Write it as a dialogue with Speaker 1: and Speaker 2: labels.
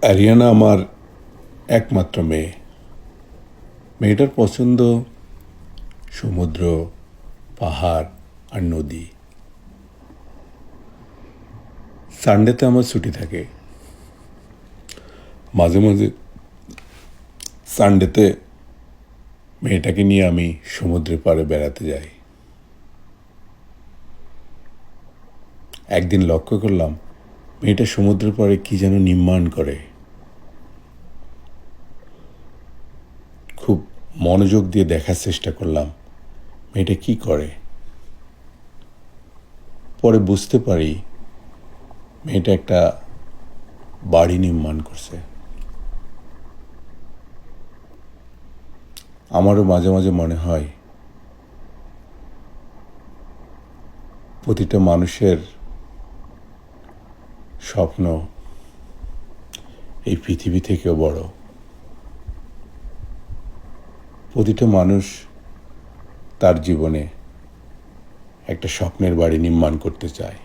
Speaker 1: আরিয়ানা আমার একমাত্র মেয়ে। মেয়েটার পছন্দ সমুদ্র, পাহাড় আর নদী। সানডেতে আমার ছুটি থাকে। মাঝে মাঝে সানডেতে মেয়েটাকে নিয়ে আমি সমুদ্রের পাড়ে বেড়াতে যাই। একদিন লক্ষ্য করলাম মেয়েটা সমুদ্রের পাড়ে কি যেন নির্মাণ করে। খুব মনোযোগ দিয়ে দেখার চেষ্টা করলাম মেয়েটা কি করে। পরে বুঝতে পারি মেয়েটা একটা বাড়ি নির্মাণ করছে। আমারও মাঝে মাঝে মনে হয় প্রতিটা মানুষের স্বপ্ন এই পৃথিবী থেকেও বড়। প্রতিটা মানুষ তার জীবনে একটা স্বপ্নের বাড়ি নির্মাণ করতে চায়।